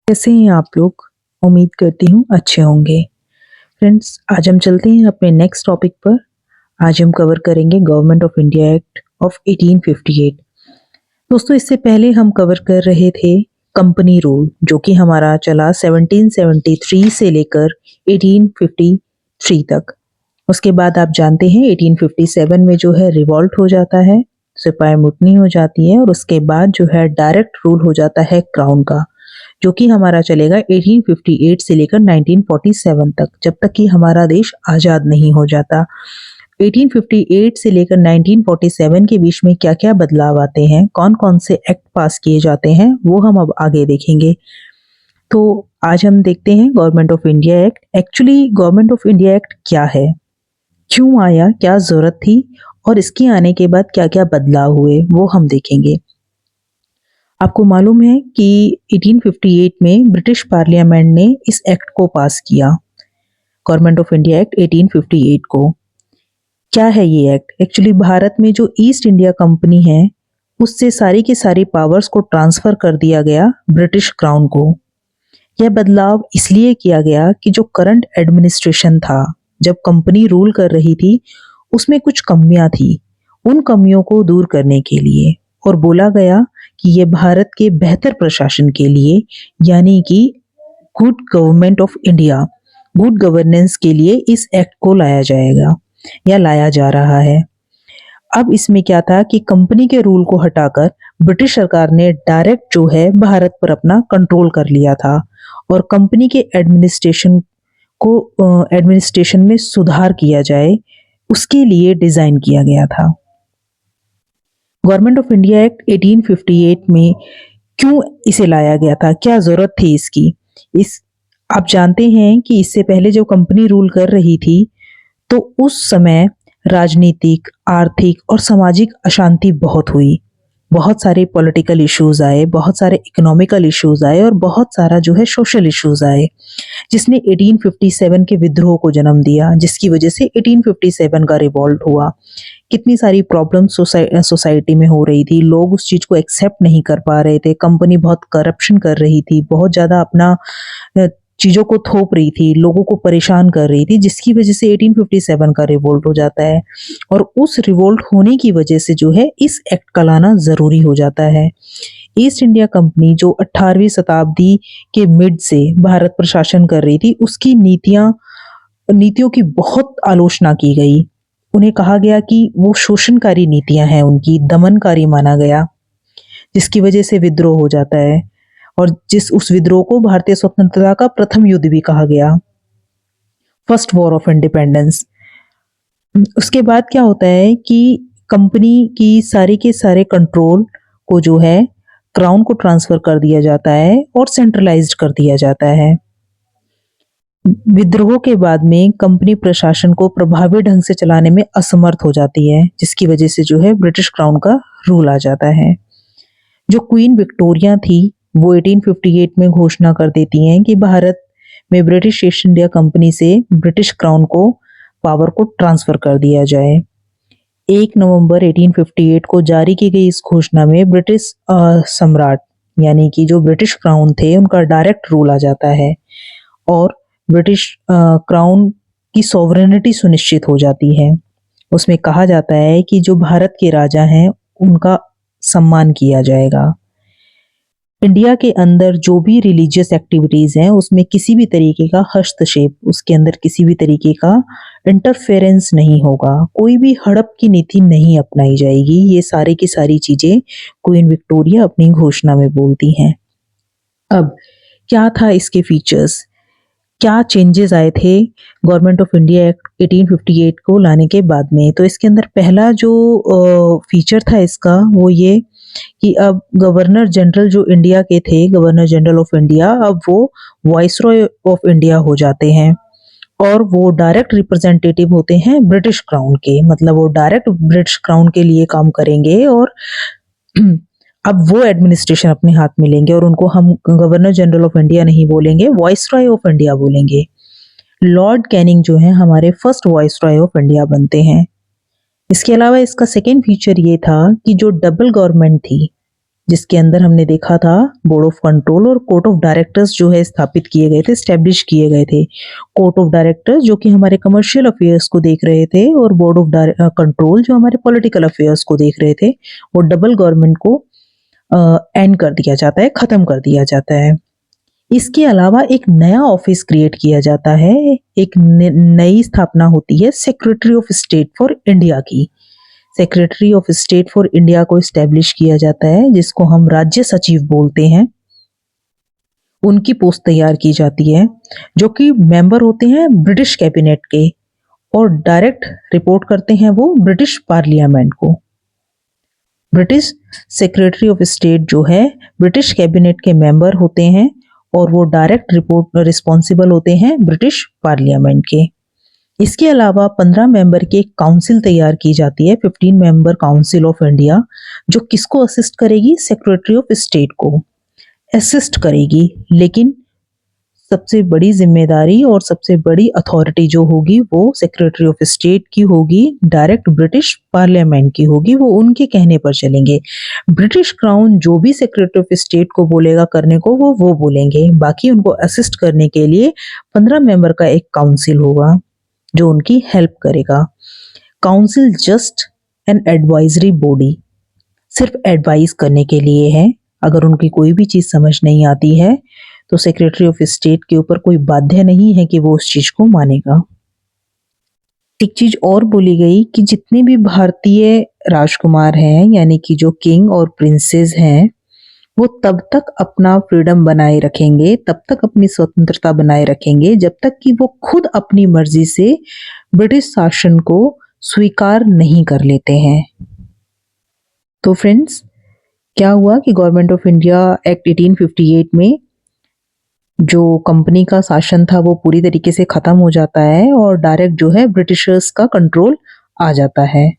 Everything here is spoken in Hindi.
कैसे हैं आप लोग? उम्मीद करती हूँ अच्छे होंगे। फ्रेंड्स, आज हम चलते हैं अपने नेक्स्ट टॉपिक पर। आज हम कवर करेंगे government of India act of 1858। दोस्तों, इससे पहले हम कवर कर रहे थे कंपनी रूल, जो कि हमारा चला 1773 से लेकर 1853 तक। उसके बाद आप जानते हैं 1857 में जो है रिवॉल्ट हो जाता है, सिपाही मुटनी हो जाती है और उसके बाद जो है डायरेक्ट रूल हो जाता है क्राउन का, जो कि हमारा चलेगा 1858 से लेकर 1947 तक, जब तक कि हमारा देश आज़ाद नहीं हो जाता। 1858 से लेकर 1947 के बीच में क्या-क्या बदलाव आते हैं, कौन-कौन से एक्ट पास किए जाते हैं, वो हम अब आगे देखेंगे। तो आज हम देखते हैं government of India act. Actually government of India act क्या है, क्यों आया, क्या ज़रूरत थी और इसके आने के बाद क्या-क्या बदलाव हुए, वो हम देखेंगे। आपको मालूम है कि 1858 में ब्रिटिश पार्लियामेंट ने इस एक्ट को पास किया, गवर्नमेंट ऑफ इंडिया एक्ट 1858 को। क्या है ये एक्ट? एक्चुअली भारत में जो ईस्ट इंडिया कंपनी है, उससे सारी की सारी पावर्स को ट्रांसफर कर दिया गया ब्रिटिश क्राउन को। यह बदलाव इसलिए किया गया कि जो करंट एडमिनिस्ट्रेशन था, जब कंपनी रूल कर रही थी, उसमें कुछ कमियां थी। उन कमियों को दूर करने के लिए और बोला गया कि ये भारत के बेहतर प्रशासन के लिए, यानी कि good government of India, good governance के लिए इस एक्ट को लाया जाएगा या लाया जा रहा है। अब इसमें क्या था कि कंपनी के रूल को हटाकर ब्रिटिश सरकार ने डायरेक्ट जो है भारत पर अपना कंट्रोल कर लिया था और कंपनी के एडमिनिस्ट्रेशन में सुधार किया जाए, उसके लिए डिजाइन किया गया था। गवर्नमेंट ऑफ इंडिया एक्ट 1858 में क्यों इसे लाया गया था, क्या जरूरत थी इसकी? इस आप जानते हैं कि इससे पहले जो कंपनी रूल कर रही थी, तो उस समय राजनीतिक, आर्थिक और सामाजिक अशांति बहुत हुई। बहुत सारे पॉलिटिकल इश्यूज आए, बहुत सारे इकोनॉमिकल इश्यूज आए और बहुत सारा जो है सोशल इश्यूज आए, जिसने 1857 के विद्रोह को जन्म दिया, जिसकी वजह से 1857 का रिवॉल्ट हुआ। कितनी सारी प्रॉब्लम सोसाइटी में हो रही थी, लोग उस चीज को एक्सेप्ट नहीं कर पा रहे थे, कंपनी बहुत करप्शन कर रही थी, बहुत ज्यादा अपना चीजों को थोप रही थी, लोगों को परेशान कर रही थी, जिसकी वजह से 1857 का रिवोल्ट हो जाता है। और उस रिवोल्ट होने की वजह से जो है इस एक्ट का लाना जरूरी हो जाता है। ईस्ट इंडिया कंपनी जो 18वीं शताब्दी के मिड से भारत पर शासन कर रही थी, उसकी नीतियों की बहुत आलोचना की गई। उन्हें कहा गया कि वो शोषणकारी नीतियां हैं, उनकी दमनकारी माना गया, जिसकी वजह से विद्रोह हो जाता है और उस विद्रोह को भारतीय स्वतंत्रता का प्रथम युद्ध भी कहा गया, फर्स्ट वॉर ऑफ इंडिपेंडेंस। उसके बाद क्या होता है कि कंपनी की सारे के सारे कंट्रोल को जो है क्राउन को ट्रांसफर कर दिया जाता है और सेंट्रलाइज्ड कर दिया जाता है। विद्रोह के बाद में कंपनी प्रशासन को प्रभावी ढंग से चलाने में असमर्थ हो जाती है, जिसकी वजह से जो है ब्रिटिश क्राउन का रूल आ जाता है। जो क्वीन विक्टोरिया थी, वो 1858 में घोषणा कर देती हैं कि भारत में ब्रिटिश ईस्ट इंडिया कंपनी से ब्रिटिश क्राउन को पावर को ट्रांसफर कर दिया जाए। 1 नवंबर 1858 को जारी की गई इस घोषणा में ब्रिटिश सम्राट, यानी कि जो ब्रिटिश क्राउन थे, उनका डायरेक्ट रूल आ जाता है और ब्रिटिश क्राउन की सॉवरेनिटी सुनिश्चित हो जाती है। उसमें कहा जाता है कि जो भारत के राजा हैं, उनका सम्मान किया जाएगा। इंडिया के अंदर जो भी रिलीजियस एक्टिविटीज हैं, उसमें किसी भी तरीके का हस्तक्षेप, उसके अंदर किसी भी तरीके का इंटरफेरेंस नहीं होगा, कोई भी हड़प की नीति नहीं अपनाई जाएगी। ये सारी की सारी चीजें क्वीन विक्टोरिया अपनी घोषणा में बोलती हैं। अब क्या था इसके फीचर्स, क्या चेंजेस आए थे गवर्नमेंट ऑफ इंडिया एक्ट 1858 को लाने के बाद में? तो इसके अंदर पहला जो फीचर था इसका, वो ये कि अब गवर्नर जनरल जो इंडिया के थे, गवर्नर जनरल ऑफ इंडिया, अब वो वाइसरॉय ऑफ इंडिया हो जाते हैं और वो डायरेक्ट रिप्रेजेंटेटिव होते हैं ब्रिटिश क्राउन के। मतलब वो डायरेक्ट ब्रिटिश क्राउन के लिए काम करेंगे और अब वो एडमिनिस्ट्रेशन अपने हाथ में लेंगे और उनको हम गवर्नर जनरल ऑफ इंडिया नहीं बोलेंगे, वाइसरॉय ऑफ इंडिया बोलेंगे। लॉर्ड कैनिंग जो है हमारे फर्स्ट वाइसरॉय ऑफ इंडिया बनते हैं। इसके अलावा इसका सेकेंड फीचर ये था कि जो डबल गवर्नमेंट थी, जिसके अंदर हमने देखा था बोर्ड ऑफ कंट्रोल और कोर्ट ऑफ डायरेक्टर्स जो है स्थापित किए गए थे, स्टैब्लिश किए गए थे। कोर्ट ऑफ डायरेक्टर्स जो कि हमारे कमर्शियल अफेयर्स को देख रहे थे और बोर्ड ऑफ कंट्रोल जो हमारे पॉलिटिकल अफेयर्स को देख रहे थे। वो डबल गवर्नमेंट को एंड कर दिया जाता है, खत्म कर दिया जाता है। इसके अलावा एक नया ऑफिस क्रिएट किया जाता है, एक नई स्थापना होती है secretary of state for India की। Secretary of state for India को स्टैब्लिश किया जाता है, जिसको हम राज्य सचिव बोलते हैं। उनकी पोस्ट तैयार की जाती है, जो कि मेंबर होते हैं ब्रिटिश कैबिनेट के और डायरेक्ट रिपोर्ट करते हैं वो ब्रिटिश पार्लियामेंट को। ब्रिटिश सेक्रेटरी ऑफ स्टेट जो है ब्रिटिश कैबिनेट के मेंबर होते हैं और वो डायरेक्ट रिपोर्ट रिस्पॉन्सिबल होते हैं ब्रिटिश पार्लियामेंट के। इसके अलावा 15 मेंबर की एक काउंसिल तैयार की जाती है, 15 मेंबर काउंसिल ऑफ इंडिया, जो किसको असिस्ट करेगी? सेक्रेटरी ऑफ स्टेट को असिस्ट करेगी। लेकिन सबसे बड़ी जिम्मेदारी और सबसे बड़ी अथॉरिटी जो होगी वो सेक्रेटरी ऑफ स्टेट की होगी, डायरेक्ट ब्रिटिश पार्लियामेंट की होगी, वो उनके कहने पर चलेंगे। ब्रिटिश क्राउन जो भी सेक्रेटरी ऑफ स्टेट को बोलेगा करने को वो बोलेंगे। बाकी उनको असिस्ट करने के लिए 15 मेंबर का एक काउंसिल होगा जो उनकी हेल्प करेगा। Council just an advisory body, सिर्फ एडवाइस करने के लिए है। अगर उनकी कोई भी चीज समझ नहीं आती है तो सेक्रेटरी ऑफ स्टेट के ऊपर कोई बाध्य नहीं है कि वो उस चीज को मानेगा। एक चीज और बोली गई कि जितने भी भारतीय राजकुमार हैं, यानी कि जो किंग और प्रिंसेस हैं, वो तब तक अपना फ्रीडम बनाए रखेंगे, तब तक अपनी स्वतंत्रता बनाए रखेंगे जब तक कि वो खुद अपनी मर्जी से ब्रिटिश शासन को स्वीकार नहीं कर लेते हैं। तो फ्रेंड्स, क्या हुआ कि गवर्नमेंट ऑफ इंडिया एक्ट 1858 में जो कंपनी का शासन था वो पूरी तरीके से खत्म हो जाता है और डायरेक्ट जो है ब्रिटिशर्स का कंट्रोल आ जाता है।